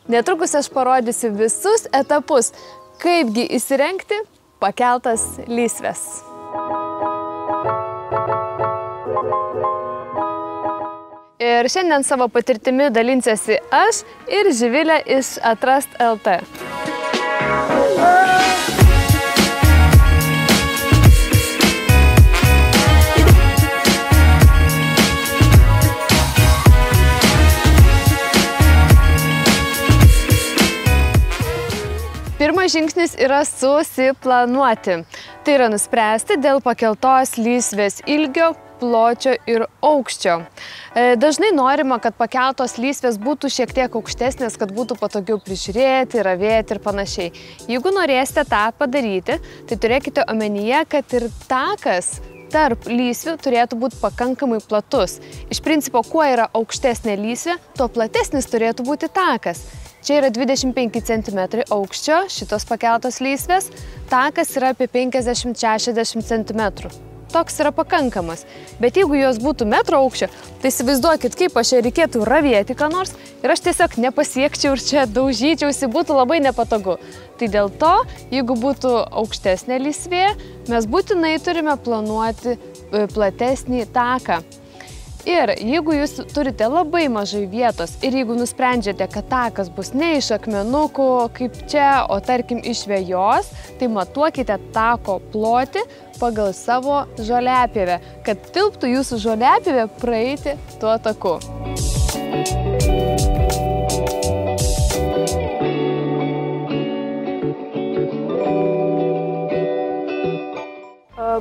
Netrukus aš parodysiu visus etapus, kaipgi įsirengti pakeltas lysves. Ir šiandien savo patirtimi dalinsiuosi aš ir Živilė iš Atrast LT. Pirmas žingsnis yra susiplanuoti. Tai yra nuspręsti dėl pakeltos lysvės ilgio, pločio ir aukščio. Dažnai norima, kad pakeltos lysvės būtų šiek tiek aukštesnės, kad būtų patogiau prižiūrėti, ravėti ir panašiai. Jeigu norėsite tą padaryti, tai turėkite omenyje, kad ir takas tarp lysvių turėtų būti pakankamai platus. Iš principo, kuo yra aukštesnė lysvė, tuo platesnis turėtų būti takas. Čia yra 25 cm aukščio šitos pakeltos lysvės, takas yra apie 50–60 cm. Toks yra pakankamas. Bet jeigu jos būtų metro aukščio, tai įsivaizduokit, kaip aš čia reikėtų ravėti ką nors ir aš tiesiog nepasiekčiau ir čia daužyčiausi, būtų labai nepatogu. Tai dėl to, jeigu būtų aukštesnė lysvė, mes būtinai turime planuoti platesnį taką. Ir jeigu jūs turite labai mažai vietos ir jeigu nusprendžiate, kad takas bus ne iš akmenukų kaip čia, o tarkim iš vejos, tai matuokite tako plotį pagal savo žoliapjovę, kad tilptų jūsų žoliapjovė praeiti tuo taku.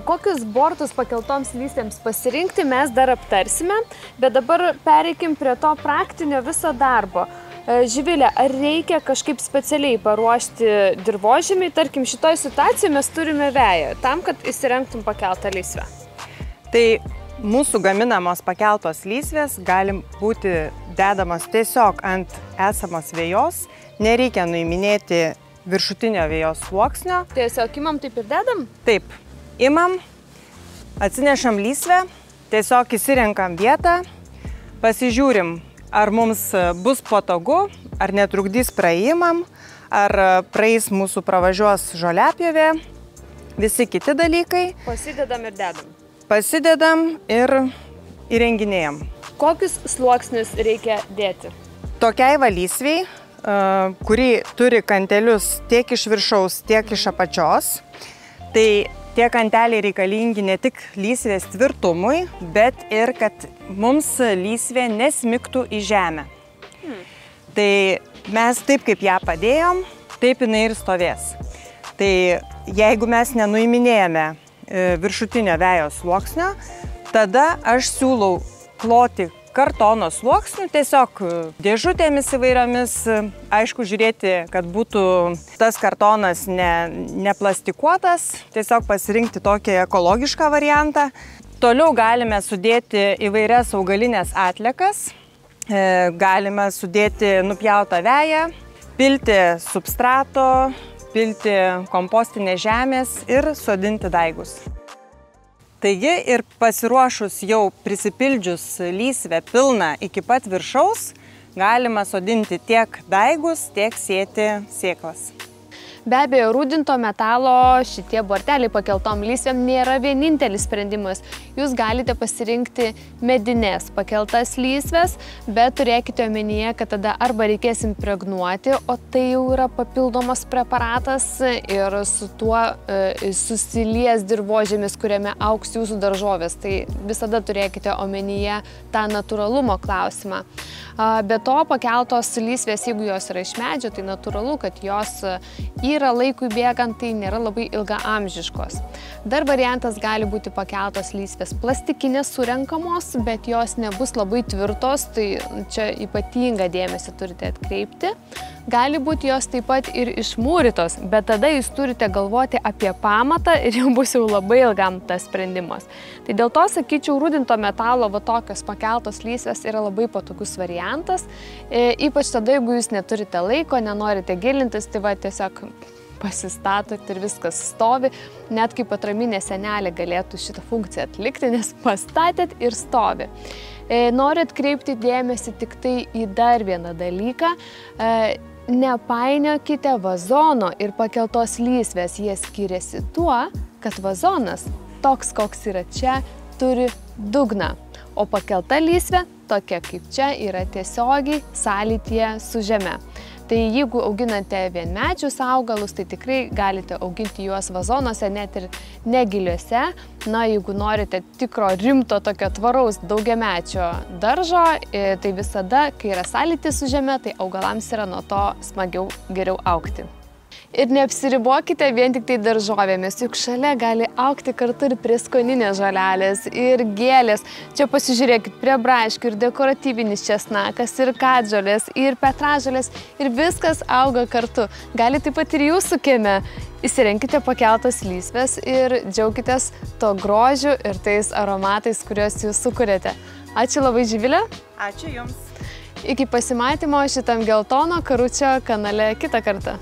Kokius bortus pakeltoms lysvėms pasirinkti mes dar aptarsime, bet dabar pereikim prie to praktinio viso darbo. Živilė, ar reikia kažkaip specialiai paruošti dirvožemį? Tarkim, šitoj situacijoje mes turime veją, tam, kad įsirengtum pakeltą lysvę. Tai mūsų gaminamos pakeltos lysvės gali būti dedamos tiesiog ant esamos vejos, nereikia nuiminėti viršutinio vejos sluoksnio. Tiesiog imam taip ir dedam? Taip. Imam, atsinešam lysvę, tiesiog įsirenkam vietą, pasižiūrim, ar mums bus patogu, ar netrukdys praėjimam, ar praeis mūsų pravažiuos žoliapjovė, visi kiti dalykai. Pasidedam ir dedam. Pasidedam ir įrenginėjam. Kokius sluoksnius reikia dėti? Tokiai va lysvei, kuri turi kantelius tiek iš viršaus, tiek iš apačios, tai tie kanteliai reikalingi ne tik lysvės tvirtumui, bet ir kad mums lysvė nesmigtų į žemę. Tai mes taip kaip ją padėjom, taip jinai ir stovės. Tai jeigu mes nenuiminėjame viršutinio vejos sluoksnio, tada aš siūlau kloti kartono sluoksnių, tiesiog dėžutėmis įvairiomis, aišku, žiūrėti, kad būtų tas kartonas neplastikuotas, tiesiog pasirinkti tokį ekologišką variantą. Toliau galime sudėti įvairias augalinės atliekas, galime sudėti nupjautą veją, pilti substrato, pilti kompostinės žemės ir sodinti daigus. Taigi ir pasiruošus jau prisipildžius lysvę pilną iki pat viršaus, galima sodinti tiek daigus, tiek sėti sėklas. Be abejo, rūdinto metalo šitie borteliai pakeltom lysvėm nėra vienintelis sprendimas. Jūs galite pasirinkti medinės pakeltas lysves, bet turėkite omenyje, kad tada arba reikės impregnuoti, o tai jau yra papildomas preparatas ir su tuo susilies dirvožemis, kuriame augs jūsų daržovės. Tai visada turėkite omenyje tą natūralumo klausimą. Be to, pakeltos lysvės, jeigu jos yra iš medžio, tai natūralu, kad jos yra laikui bėgant, tai nėra labai ilgaamžiškos. Dar variantas gali būti pakeltos lysvės plastikinės surenkamos, bet jos nebus labai tvirtos, tai čia ypatingą dėmesį turite atkreipti. Gali būti jos taip pat ir išmūrytos, bet tada jūs turite galvoti apie pamatą ir jau bus jau labai ilgam tas sprendimas. Tai dėl to, sakyčiau, rūdinto metalo va tokios pakeltos lysvės yra labai patogus variantas. Ypač tada, jeigu jūs neturite laiko, nenorite gilintis, tai va tiesiog pasistatot ir viskas stovi. Net kaip atraminė senelė galėtų šitą funkciją atlikti, nes pastatėt ir stovi. Noriu atkreipti dėmesį tik tai į dar vieną dalyką. nepainiokite vazono ir pakeltos lysvės. Jie skiriasi tuo, kad vazonas, toks koks yra čia, turi dugną, o pakelta lysvė, tokia kaip čia, yra tiesiogiai sąlytyje su žeme. Tai jeigu auginate vienmečius augalus, tai tikrai galite auginti juos vazonuose, net ir negiliuose. Na, jeigu norite tikro rimto tokio tvaraus daugiamečio daržo, tai visada, kai yra sąlytis su žeme, tai augalams yra nuo to smagiau, geriau augti. Ir neapsiribokite vien tik tai daržovėmis, juk šalia gali augti kartu ir prieskoninės žolelės, ir gėlės. Čia pasižiūrėkit, prie braškių ir dekoratyvinis česnakas, ir katžolės, ir petražolės, ir viskas auga kartu. Gali taip pat ir jūsų kieme. Įsirenkite pakeltas lysves ir džiaukitės to grožiu ir tais aromatais, kuriuos jūs sukuriate. Ačiū labai, Živilė. Ačiū Jums. Iki pasimatymo šitam geltono karučio kanale kitą kartą.